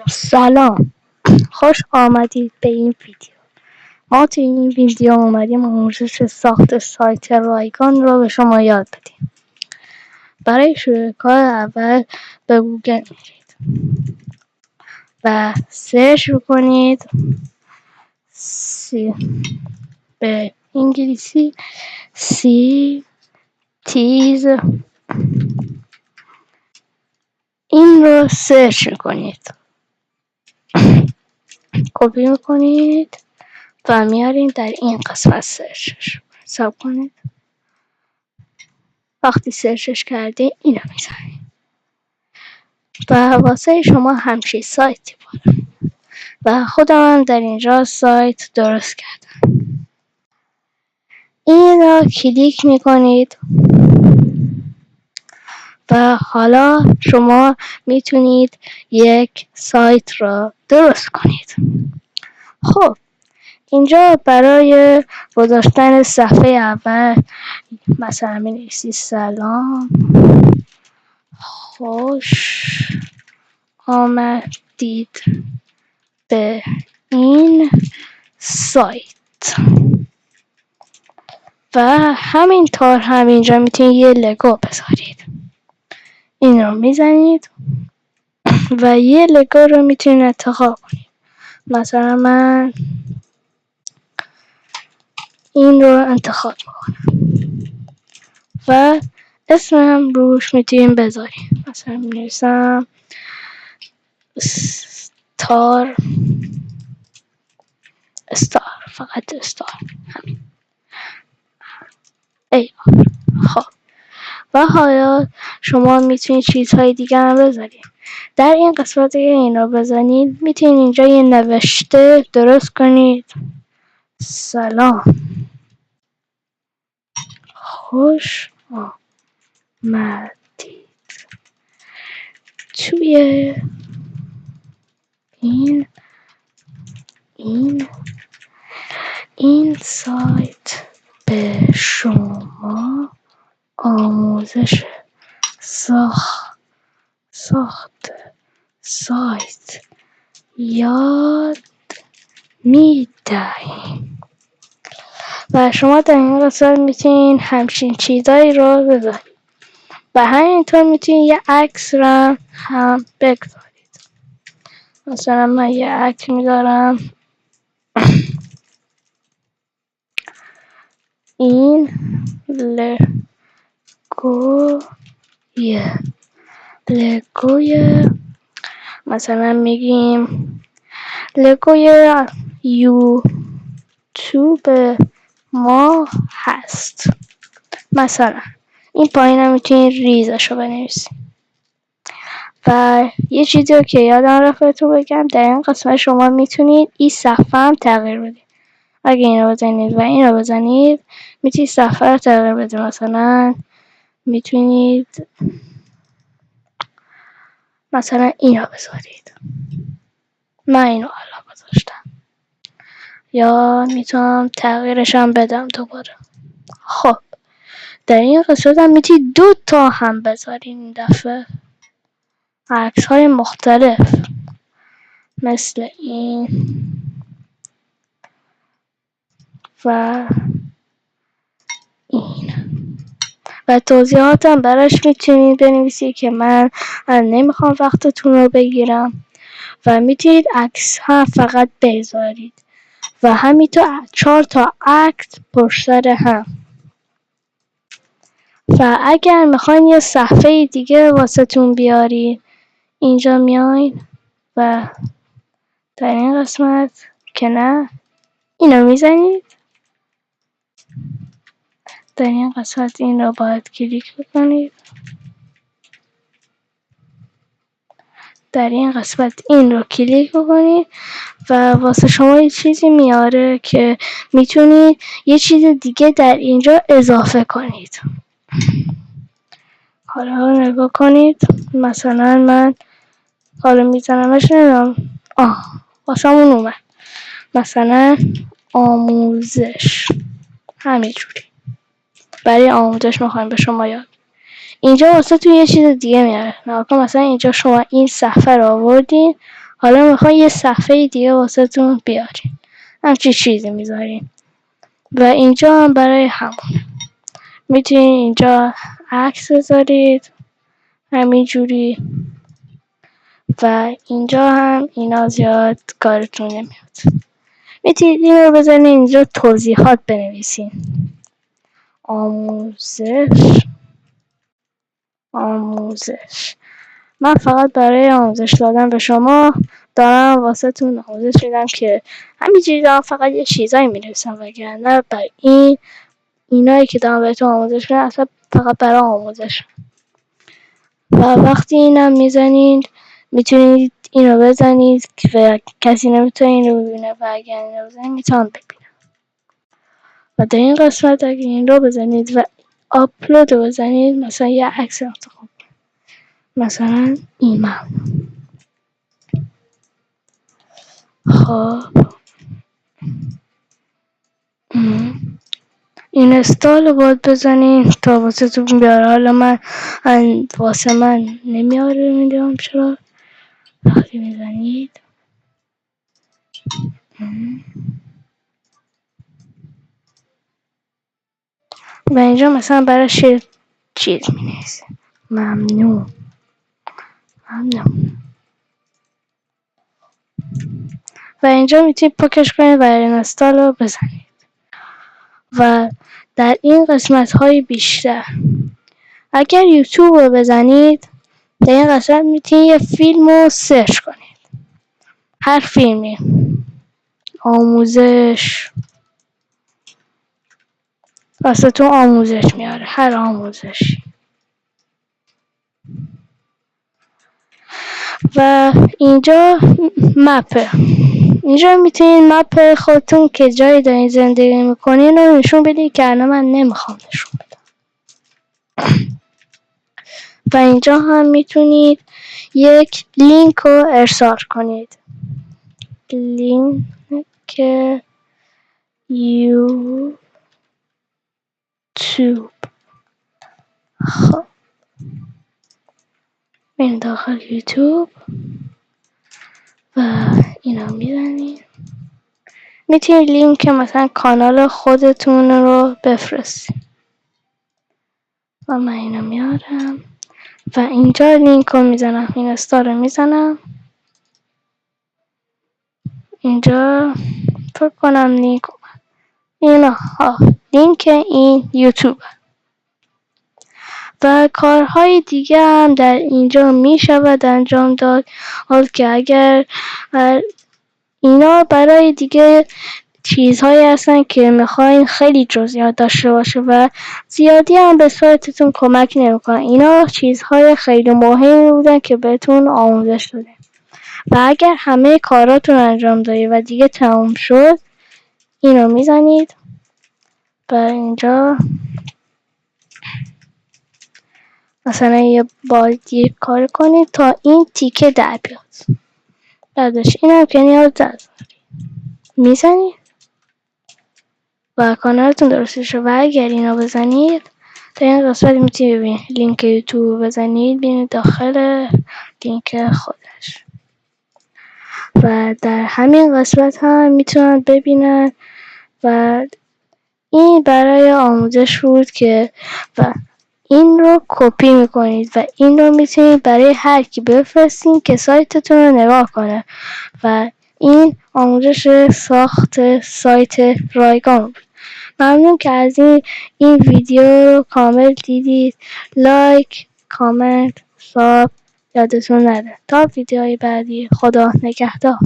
سلام، خوش آمدید به این ویدیو. ما توی این ویدیو اومدیم آموزش ساخت سایت رایگان رو به شما یاد بدیم. برای شروع کار اول به گوگل میرید و سرچ کنید به انگلیسی سی تیز. این رو سرچ کنید، کپی میکنید و میارین در این قسمت سرچش حساب کنید. وقتی سرچش کردین اینو میزنید و واسه شما همچین سایتی بود و خودم در اینجا سایت درست کردم. این را کلیک میکنید و حالا شما میتونید یک سایت را درست کنید. خب اینجا برای گذاشتن صفحه اول مثلا می‌نویسید سلام، خوش آمدید به این سایت و همینطور همینجا میتونید یه لگو بذارید. این رو میزنید و یه لگو رو میتونید انتخاب کنید. مثلا من این رو انتخاب میکنم و اسمم روش میتونیم بذاریم. مثلا می‌نویسم استار، فقط استار، همین. خب و حالا شما میتونید چیزهای دیگه هم بذارید. در این قسمت که این رو بزنید میتونید اینجا یه نوشته درست کنید. سلام، خوش آمدید توی این سایت به شما آموزش ساخت سایت یاد میدهیم و شما در این قسمت میتونین همچین چیزایی رو بذارید و همینطور میتونین یه عکس رو هم بگذارید. مثلا من یه عکس میذارم. این لگوی مثلا میگیم لگوی یوتیوب ما هست. مثلا این پایین هم میتونید ریزش رو بنویسید. و یه چیزی رو که یادم رفت بهتون بگم، در این قسمت شما میتونید این صفحه هم تغییر بدید. اگه این رو بزنید و این رو بزنید میتونید صفحه رو تغییر بدید. مثلا میتونید این رو بذارید. من این رو حالا گذاشتم یا میتونم تغییرش هم بدم دوباره. خب در این قسمت هم میتونید 2 تا هم بذارین. این دفعه عکس های مختلف مثل این و این و توضیحاتم براش میتونید بنویسید که من نمیخوام وقتتون رو بگیرم و میتونید عکس ها فقط بذارید و همینطور 4 تا عکس پشت سر هم. و اگر میخواین یه صفحه دیگه واسه تون بیارید اینجا میاین و در این قسمت که نه اینو میزنید. در این قسمت این رو باید کلیک بکنید. در این قسمت این رو کلیک بکنید و واسه شما یه چیزی میاره که میتونید یه چیز دیگه در اینجا اضافه کنید. حالا نگاه کنید. مثلا من حالا میزنمش نمیدونم واسمون اومد. مثلا آموزش، همینجوری برای آموزش میخوایم به شما یاد. اینجا واسه تو یه چیز دیگه میاره. مثلا اینجا شما این صفحه رو آوردین، حالا میخوام یه صفحه دیگه واسه تون بیاریم، همچی چیزی میذاریم و اینجا هم برای همون میتونید اینجا عکس بذارید همینجوری و اینجا هم اینا زیاد کارتون نمیاد. میتونید این رو بزنید اینجا توضیحات بنویسین. آموزش من فقط برای آموزش دادن به شما دارم واسه تون آموزش میدم که همینجوری دارم فقط یه چیزایی می‌نویسم، وگرنه برای اینایی که دارم بهتون آموزش میدم اصلا فقط برای آموزش. و وقتی اینم میزنید میتونید اینو بزنید و کسی نمیتونه این رو ببینه و اگر این رو بزنید میتونم ببینم. و در این قسمت اگر این رو بزنید و آپلود رو بزنید، مثلا یه عکس انتخاب، مثلا ایمم. خب اینستال رو باید بزنین تا واسه تون بیاره. حالا من واسه من نمیاره، میدونم چرا. وقتی میزنید و اینجا مثلا برای چیز مینویسه ممنون. و اینجا میتونید پاکش کنید و اینستال رو بزنید. و در این قسمت های بیشتر اگر یوتیوب رو بزنید، در این قسمت میتونید یه فیلم رو سرچ کنید، هر فیلمی، آموزش، واسه تو آموزش میاره، هر آموزشی. و اینجا مپه، اینجا میتونید مپ خودتون که جایی دارین زندگی میکنین رو نشون بدید که الان من نمیخوام نشون بدم. و اینجا هم میتونید یک لینک رو ارسال کنید، لینک یوتیوب. خب این داخل یوتیوب و اینا میزنید. میتونید لینک مثلا کانال خودتون رو بفرستید و من اینو میارم و اینجا لینک رو میزنم، این استار رو میزنم اینجا. فکر کنم لینک اینا لینک این یوتیوب و کارهای دیگه هم در اینجا میشود انجام داد. حال که اگر اینا برای دیگه چیزهایی هستن که میخواین خیلی جزئیات داشته باشه و زیادی هم به صورتتون کمک نمیکنن. اینا چیزهای خیلی مهمی بودن که بهتون آموزش داده و اگر همه کاراتون انجام دادید و دیگه تموم شد، اینو میزنید و اینجا مثلا باید یه کار کنید تا این تیکه در بیاد. بعدش اینم که نیاز داری میزنید و کانالتون درست شد. و اگر اینا بزنید تا این قسمت میتونید ببینید لینک یوتیوب بزنید، ببینید داخل لینک خودش و در همین قسمت هم میتونن ببینن. و این برای آموزش بود که و این رو کپی میکنید و این رو میتونید برای هر کی بفرستین که سایتتون رو نگاه کنه. و این آموزش ساخت سایت رایگان بود. ممنون که از این ویدیو رو کامل دیدید. لایک، کامنت، ساب یادتون نره. تا ویدیوهای بعدی، خدا نگهدار.